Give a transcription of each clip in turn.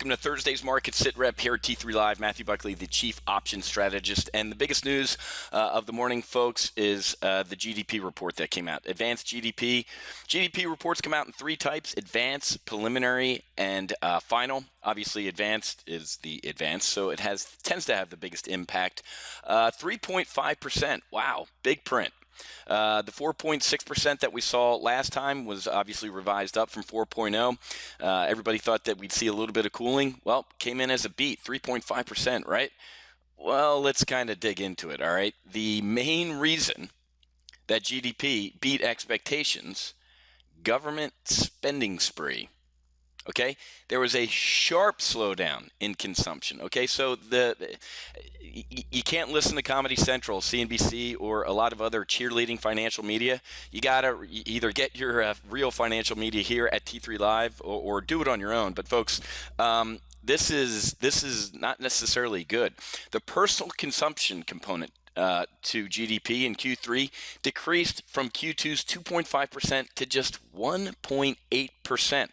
Welcome to Thursday's Market Sit Rep here at T3 Live. Matthew Buckley, the Chief Options Strategist. And the biggest news of the morning, folks, is the GDP report that came out. Advanced GDP. GDP reports come out in three types: advanced, preliminary, and final. Obviously, advanced is the advanced, so it tends to have the biggest impact. 3.5%. Wow, big print. The 4.6% that we saw last time was obviously revised up from 4.0. Everybody thought that we'd see a little bit of cooling. Well, came in as a beat, 3.5%, right? Well, let's kind of dig into it, all right? The main reason that GDP beat expectations, government spending spree. Okay, there was a sharp slowdown in consumption. Okay, so you can't listen to Comedy Central, CNBC, or a lot of other cheerleading financial media. You gotta either get your real financial media here at T3 Live, or do it on your own. But folks, this is not necessarily good. The personal consumption component to GDP in Q3 decreased from Q2's 2.5% to just 1.8%.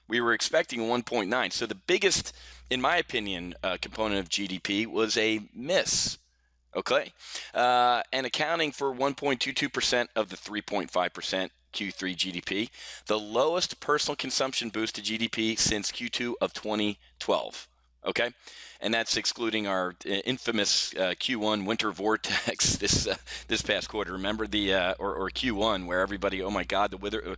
We were expecting 1.9. So the biggest, in my opinion, component of GDP was a miss. Okay, and accounting for 1.22% of the 3.5% Q3 GDP, the lowest personal consumption boost to GDP since Q2 of 2012. Okay, and that's excluding our infamous Q1 winter vortex this past quarter. Remember or Q1, where everybody, oh my God, the weather.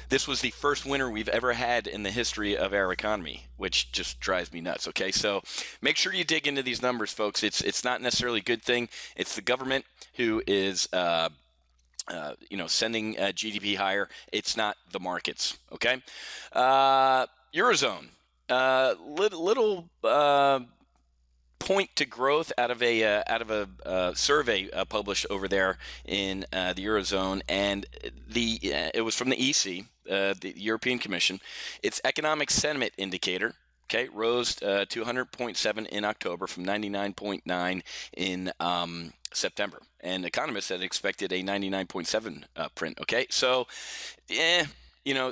This was the first winter we've ever had in the history of our economy, which just drives me nuts. Okay, so make sure you dig into these numbers, folks. It's not necessarily a good thing. It's the government who is sending GDP higher. It's not the markets. Okay, Eurozone. Little point to growth out of a survey published over there in the Eurozone, and it was from the EC, the European Commission. Its economic sentiment indicator, okay, rose to 100.7 in October from 99.9 in September, and economists had expected a 99.7 print. Okay, so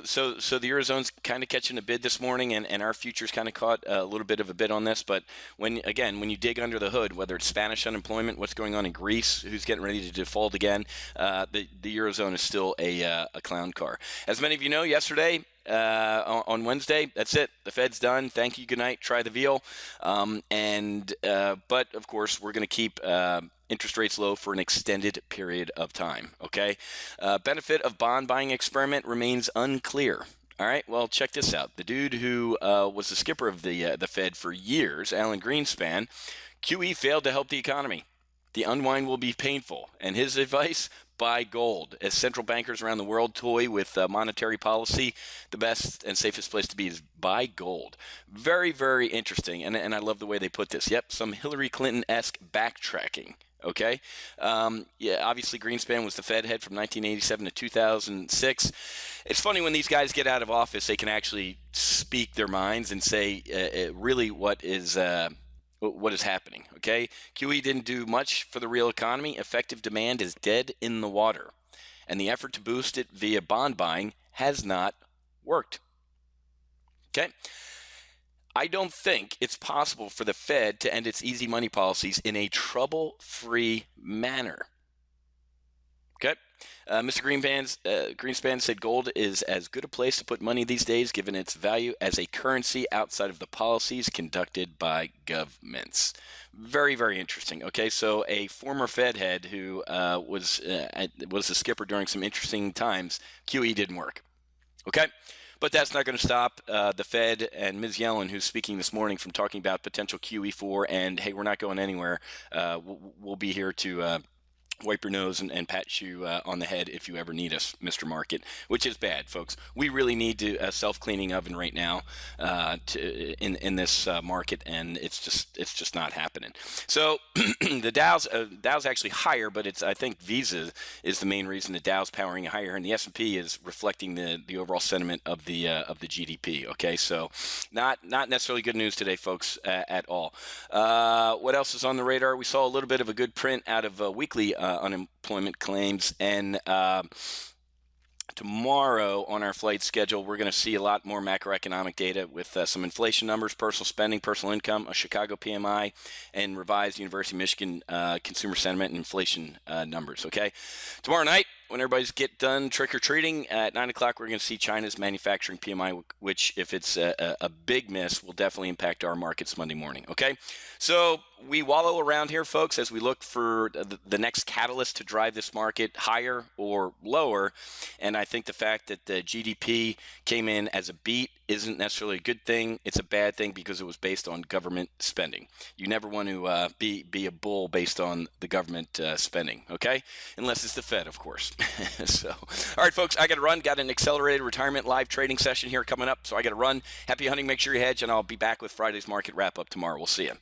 so the Eurozone's kind of catching a bid this morning, and our futures kind of caught a little bit of a bid on this. But when you dig under the hood, whether it's Spanish unemployment, what's going on in Greece, who's getting ready to default again, the Eurozone is still a clown car. As many of you know, yesterday, on Wednesday, that's it. The Fed's done. Thank you. Good night. Try the veal. But of course, we're going to keep interest rates low for an extended period of time. Okay. Benefit of bond buying experiment remains unclear. All right. Well, check this out. The dude who was the skipper of the Fed for years, Alan Greenspan, QE failed to help the economy. The unwind will be painful. And his advice: buy gold. As central bankers around the world toy with monetary policy, the best and safest place to be is buy gold. Very, very interesting. And I love the way they put this. Yep, some Hillary Clinton-esque backtracking. Okay. Obviously, Greenspan was the Fed head from 1987 to 2006. It's funny when these guys get out of office, they can actually speak their minds and say really what is happening. Okay. QE didn't do much for the real economy. Effective demand is dead in the water, and the effort to boost it via bond buying has not worked. Okay. I don't think it's possible for the Fed to end its easy money policies in a trouble-free manner. Okay. Mr. Greenspan said gold is as good a place to put money these days, given its value as a currency outside of the policies conducted by governments. Very, very interesting. Okay, so a former Fed head who was a skipper during some interesting times, QE didn't work. Okay. But that's not going to stop the Fed and Ms. Yellen, who's speaking this morning, from talking about potential QE4 and, hey, we're not going anywhere. We'll be here to wipe your nose and pat you on the head if you ever need us, Mr. Market, which is bad, folks. We really need a self-cleaning oven right now in this market, and it's just not happening. So the Dow's actually higher, but I think Visa is the main reason the Dow's powering higher, and the S&P is reflecting the overall sentiment of the GDP. Okay, so not necessarily good news today, folks, at all. What else is on the radar? We saw a little bit of a good print out of weekly unemployment claims, and Tomorrow on our flight schedule, we're going to see a lot more macroeconomic data with some inflation numbers, personal spending, personal income, a Chicago PMI, and revised University of Michigan consumer sentiment and inflation numbers. Okay, tomorrow night, when everybody's get done trick-or-treating at 9 o'clock, we're going to see China's manufacturing PMI, which, if it's a big miss, will definitely impact our markets Monday morning. Okay, so we wallow around here, folks, as we look for the next catalyst to drive this market higher or lower. And I think the fact that the GDP came in as a beat isn't necessarily a good thing. It's a bad thing because it was based on government spending. You never want to be a bull based on the government spending, okay? Unless it's the Fed, of course. So, all right, folks, I got to run. Got an accelerated retirement live trading session here coming up, so I got to run. Happy hunting. Make sure you hedge, and I'll be back with Friday's market wrap-up tomorrow. We'll see you.